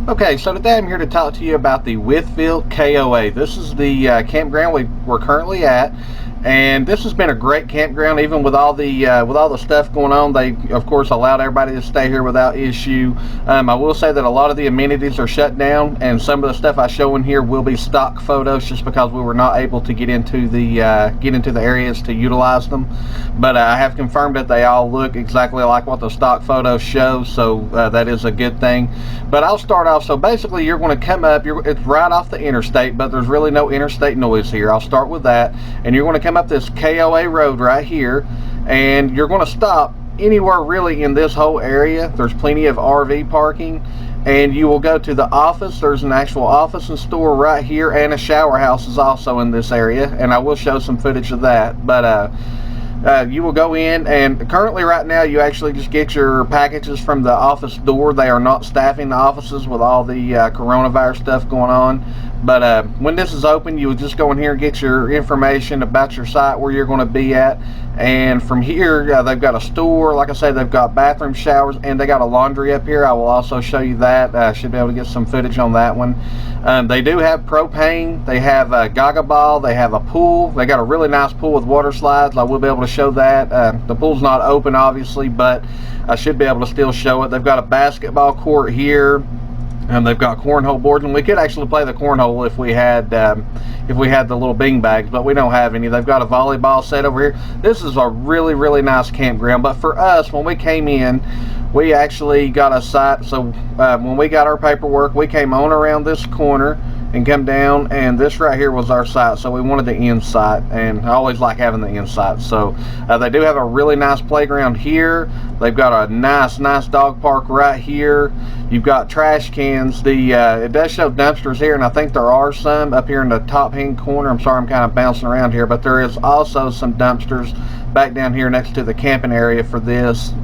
Okay, so today I'm here to talk to you about the Wytheville KOA. This is the campground we're currently at, and this has been a great campground. Even with all the stuff going on, they of course allowed everybody to stay here without issue. I will say that a lot of the amenities are shut down, and some of the stuff I show in here will be stock photos, just because we were not able to get into the areas to utilize them. But I have confirmed that they all look exactly like what the stock photos show, so that is a good thing. But I'll start off. So basically, you're going to come up. It's right off the interstate, but there's really no interstate noise here. I'll start with that, and you're going to come up this KOA road right here, and you're going to stop anywhere really in this whole area. There's plenty of RV parking, and you will go to the office. There's an actual office and store right here, and a shower house is also in this area, and I will show some footage of that. But you will go in, and currently right now you actually just get your packages from the office door. They are not staffing the offices with all the coronavirus stuff going on. But when this is open, you will just go in here and get your information about your site, where you're going to be at. And from here, they've got a store. Like I said, they've got bathroom, showers, and they got a laundry up here. I will also show you that. I should be able to get some footage on that one. They do have propane. They have a gaga ball. They have a pool. They got a really nice pool with water slides. I will be able to show that. The pool's not open, obviously, but I should be able to still show it. They've got a basketball court here. And they've got cornhole boards, and we could actually play the cornhole if we had the little bean bags, but we don't have any. They've got a volleyball set over here. This is a really, really nice campground. But for us, when we came in, we actually got a site. So when we got our paperwork, we came on around this corner and come down, and this right here was our site. So we wanted the end site, and I always like having the end site. So they do have a really nice playground here. They've got a nice dog park right here. You've got trash cans. It does show dumpsters here, and I think there are some up here in the top hand corner. I'm sorry, I'm kind of bouncing around here, but there is also some dumpsters back down here next to the camping area for this.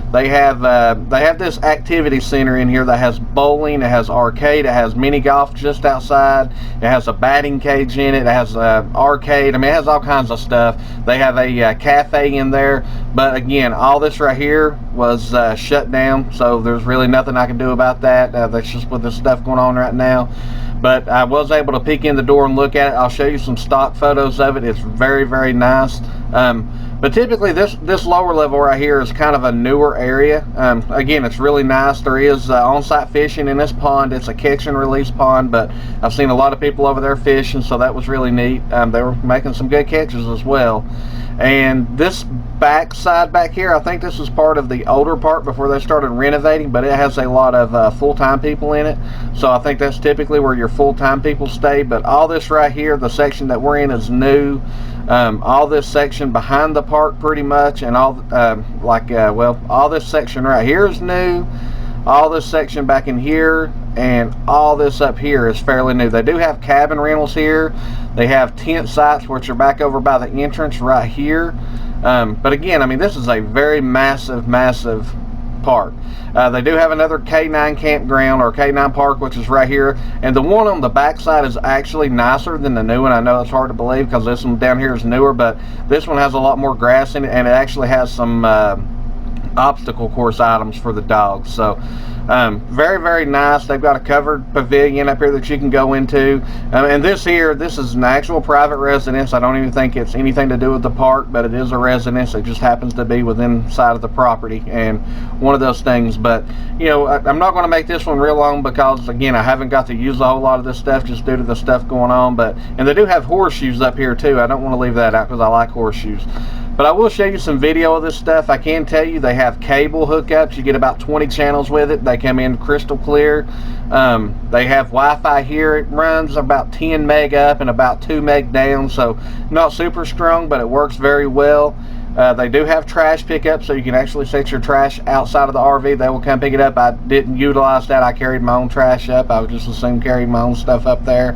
They have this activity center in here that has bowling, it has arcade, it has mini golf just outside, it has a batting cage in it, it has arcade. I mean, it has all kinds of stuff. They have a cafe in there, but again, all this right here was shut down, so there's really nothing I can do about that. That's just with this stuff going on right now. But I was able to peek in the door and look at it. I'll show you some stock photos of it. It's very, very nice. But typically this lower level right here is kind of a newer area. Again, it's really nice. There is on-site fishing in this pond. It's a catch and release pond, but I've seen a lot of people over there fishing, so that was really neat. They were making some good catches as well. And this back side back here, I think this is part of the older part before they started renovating, but it has a lot of full-time people in it. So I think that's typically where your full-time people stay. But all this right here, the section that we're in, is new. All this section behind the park pretty much, and all all this section right here is new. All this section back in here and all this up here is fairly new. They do have cabin rentals here. They have tent sites, which are back over by the entrance right here. But again, I mean, this is a very massive park. They do have another K9 campground, or K9 park, which is right here, and the one on the back side is actually nicer than the new one. I know it's hard to believe because this one down here is newer, but this one has a lot more grass in it, and it actually has some obstacle course items for the dogs. So very, very nice. They've got a covered pavilion up here that you can go into, and this is an actual private residence. I don't even think it's anything to do with the park, but it is a residence. It just happens to be within inside of the property, and one of those things. But you know, I'm not going to make this one real long because again, I haven't got to use a whole lot of this stuff just due to the stuff going on. And they do have horseshoes up here too. I don't want to leave that out because I like horseshoes. But I will show you some video of this stuff. I can tell you they have cable hookups. You get about 20 channels with it. They come in crystal clear. They have Wi-Fi here. It runs about 10 meg up and about 2 meg down, so not super strong, but it works very well. They do have trash pickup, so you can actually set your trash outside of the RV. They will come pick it up. I didn't utilize that. I carried my own trash up. I would just assume carry my own stuff up there.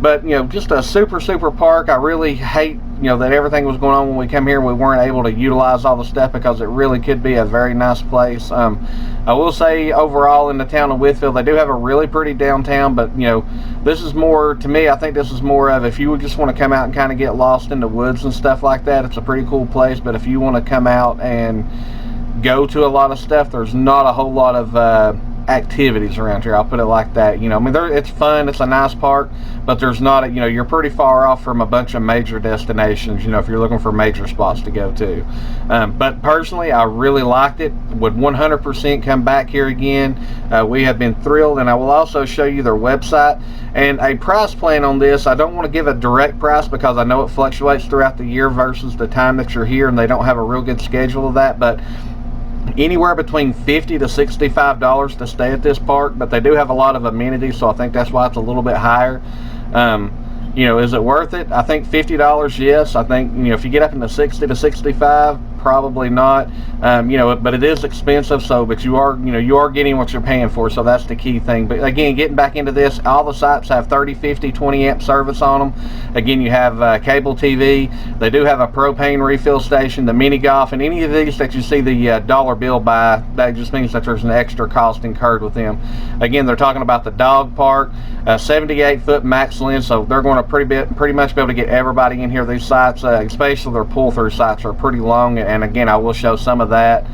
But you know, just a super park. I really hate, you know, that everything was going on when we come here. We weren't able to utilize all the stuff because it really could be a very nice place. I will say overall in the town of Wytheville, they do have a really pretty downtown, but you know, this is more, to me, I think this is more of, if you would just want to come out and kind of get lost in the woods and stuff like that, it's a pretty cool place. But if you want to come out and go to a lot of stuff, there's not a whole lot of activities around here. I'll put it like that. You know, I mean, it's fun. It's a nice park, but there's not, you know, you're pretty far off from a bunch of major destinations, you know, if you're looking for major spots to go to. But personally, I really liked it. Would 100% come back here again. We have been thrilled, and I will also show you their website and a price plan on this. I don't want to give a direct price because I know it fluctuates throughout the year versus the time that you're here, and they don't have a real good schedule of that, but anywhere between $50 to $65 to stay at this park. But they do have a lot of amenities, so I think that's why it's a little bit higher. You know, is it worth it? I think $50, yes. I think, you know, if you get up into 60 to 65, probably not. You know, but it is expensive, so, but you are, you know, you are getting what you're paying for, so that's the key thing. But again, getting back into this, all the sites have 30, 50, 20 amp service on them. Again, you have cable TV. They do have a propane refill station, the mini golf, and any of these that you see the dollar bill by, that just means that there's an extra cost incurred with them. Again, they're talking about the dog park, 78-foot max length, so they're going to pretty much be able to get everybody in here. These sites, especially their pull-through sites, are pretty long, and again, I will show some of that.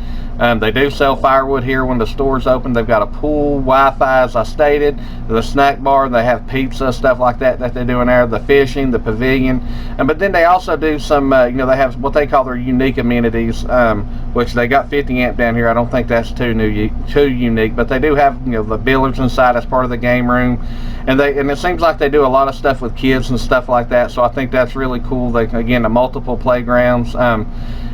They do sell firewood here when the store's open. They've got a pool, Wi-Fi, as I stated, the snack bar. They have pizza, stuff like that they do in there, the fishing, the pavilion. But then they also do some, you know, they have what they call their unique amenities, which they got 50 amp down here. I don't think that's too unique, but they do have, you know, the billiards inside as part of the game room. And it seems like they do a lot of stuff with kids and stuff like that, so I think that's really cool. They, again, the multiple playgrounds.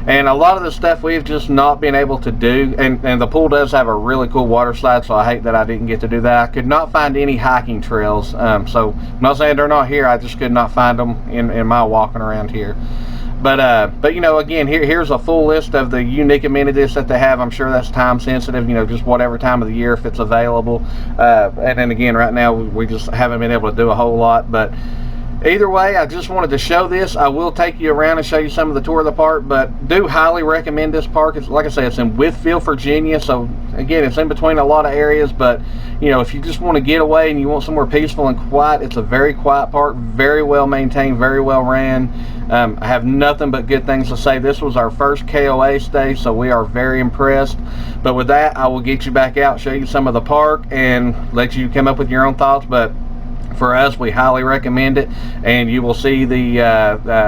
And a lot of the stuff we've just not been able to do, and the pool does have a really cool water slide, so I hate that I didn't get to do that. I could not find any hiking trails, so I'm not saying they're not here, I just could not find them in my walking around here. But you know, again, here's a full list of the unique amenities that they have. I'm sure that's time sensitive, you know, just whatever time of the year if it's available. And then again, right now we just haven't been able to do a whole lot, but either way, I just wanted to show this. I will take you around and show you some of the tour of the park, but do highly recommend this park. It's, like I say, it's in Wytheville, Virginia, so again, it's in between a lot of areas, but you know, if you just want to get away and you want somewhere peaceful and quiet, it's a very quiet park, very well maintained, very well ran. I have nothing but good things to say. This was our first KOA stay, so we are very impressed. But with that, I will get you back out, show you some of the park, and let you come up with your own thoughts. But for us, we highly recommend it, and you will see the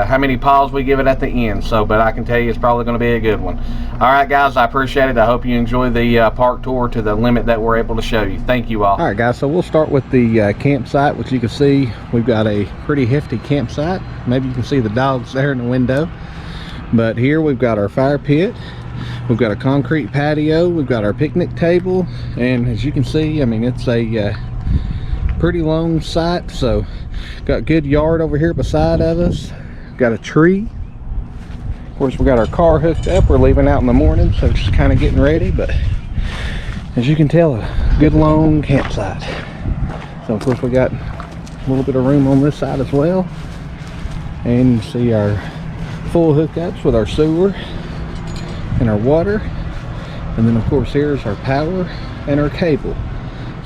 how many paws we give it at the end. So, but I can tell you it's probably going to be a good one. All right, guys, I appreciate it. I hope you enjoy the park tour to the limit that we're able to show you. Thank you all. All right, guys, so we'll start with the campsite, which you can see we've got a pretty hefty campsite. Maybe you can see the dogs there in the window, but here we've got our fire pit. We've got a concrete patio. We've got our picnic table, and as you can see, I mean, it's a pretty long site, so got good yard over here beside of us. Got a tree. Of course, we got our car hooked up. We're leaving out in the morning, so just kind of getting ready, but as you can tell, a good long campsite. So of course we got a little bit of room on this side as well, and you see our full hookups with our sewer and our water, and then of course here's our power and our cable.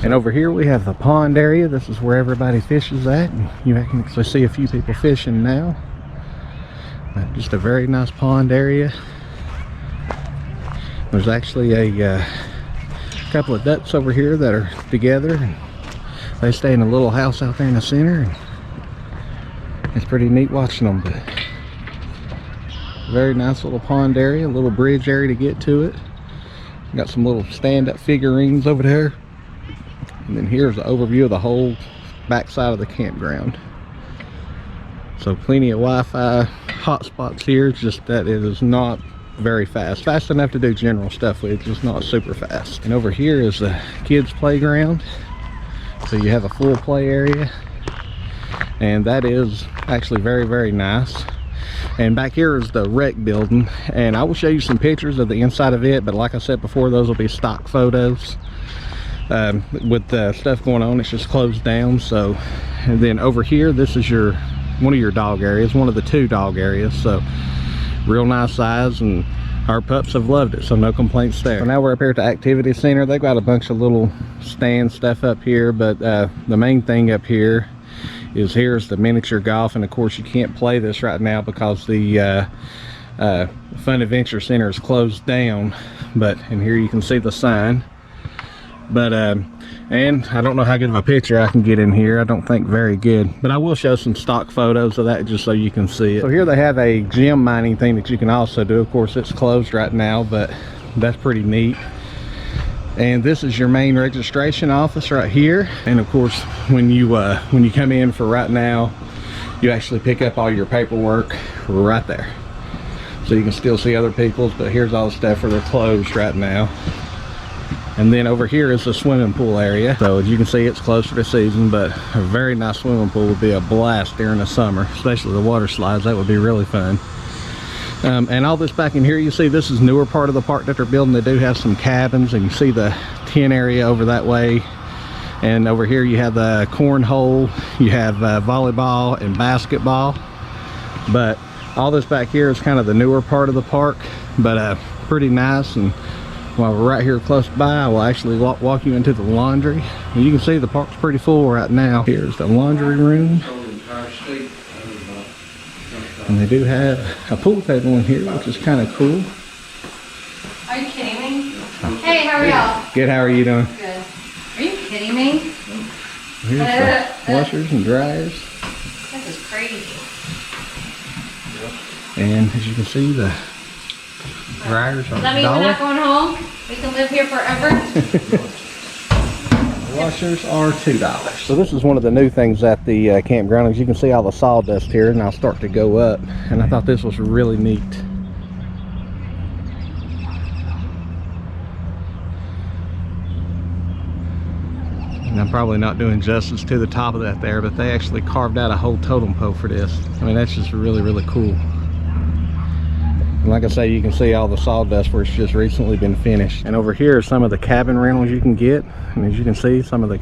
And over here we have the pond area. This is where everybody fishes at, and you can actually see a few people fishing now. Just a very nice pond area. There's actually a couple of ducks over here that are together, and they stay in a little house out there in the center, and it's pretty neat watching them. But very nice little pond area, a little bridge area to get to it. Got some little stand-up figurines over there. And then here's the overview of the whole back side of the campground. So plenty of Wi-Fi hotspots here, just that it is not very fast enough to do general stuff with, just not super fast. And over here is the kids playground, so you have a full play area, and that is actually very, very nice. And back here is the rec building, and I will show you some pictures of the inside of it, but like I said before, those will be stock photos. With the stuff going on, it's just closed down. So, and then over here, this is one of your dog areas, one of the 2 dog areas, so real nice size, and our pups have loved it, so no complaints there. So now we're up here at the activity center. They've got a bunch of little stand stuff up here, but the main thing up here is here's the miniature golf, and of course you can't play this right now because the Fun Adventure Center is closed down. But in here you can see the sign. But and I don't know how good of a picture I can get in here. I don't think very good, but I will show some stock photos of that just so you can see it. So here they have a gem mining thing that you can also do. Of course, it's closed right now, but that's pretty neat. And this is your main registration office right here. And of course, when you come in for right now, you actually pick up all your paperwork right there. So you can still see other people's, but here's all the stuff where they're closed right now. And then over here is the swimming pool area. So as you can see, it's closer to season, but a very nice swimming pool would be a blast during the summer, especially the water slides. That would be really fun. And all this back in here, you see this is newer part of the park that they're building. They do have some cabins, and you see the tent area over that way. And over here you have the cornhole, you have volleyball and basketball. But all this back here is kind of the newer part of the park, but pretty nice. And while we're right here close by, I will actually walk you into the laundry. And you can see the park's pretty full right now. Here's the laundry room. And they do have a pool table in here, which is kind of cool. Are you kidding me? Hey, how are y'all? Good, how are you doing? Good. Are you kidding me? Here's the washers and dryers. This is crazy. And as you can see, the dryers are Does that mean we're not going home? We can live here forever? Washers are $2. So this is one of the new things at the campground. As you can see all the sawdust here, and I'll start to go up. And I thought this was really neat. And I'm probably not doing justice to the top of that there, but they actually carved out a whole totem pole for this. I mean, that's just really, really cool. And like I say, you can see all the sawdust where it's just recently been finished. And over here are some of the cabin rentals you can get. And as you can see, one of the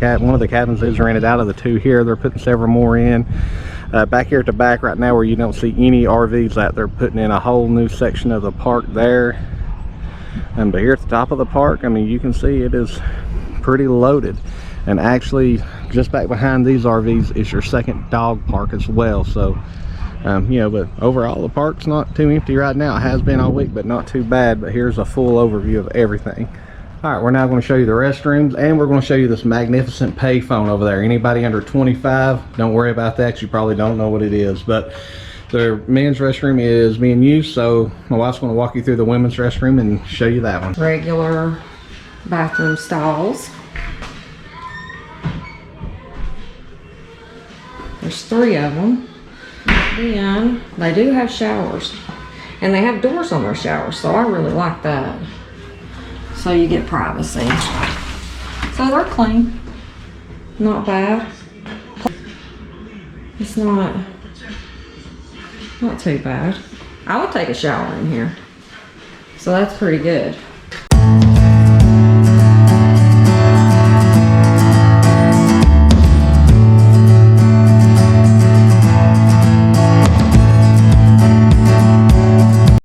cabins is rented out of the two here. They're putting several more in. Back here at the back right now where you don't see any RVs out, they're putting in a whole new section of the park there. And but here at the top of the park, I mean, you can see it is pretty loaded. And actually, just back behind these RVs is your second dog park as well. So you know, but overall the park's not too empty right now. It has been all week, but not too bad. But here's a full overview of everything. All right, we're now going to show you the restrooms, and we're going to show you this magnificent pay phone over there. Anybody under 25, don't worry about that. You probably don't know what it is, but the men's restroom is being used, so my wife's going to walk you through the women's restroom and show you that one. Regular bathroom stalls. There's 3 of them. And they do have showers, and they have doors on their showers, so I really like that. So you get privacy. So they're clean, not bad. It's not too bad. I would take a shower in here, so that's pretty good.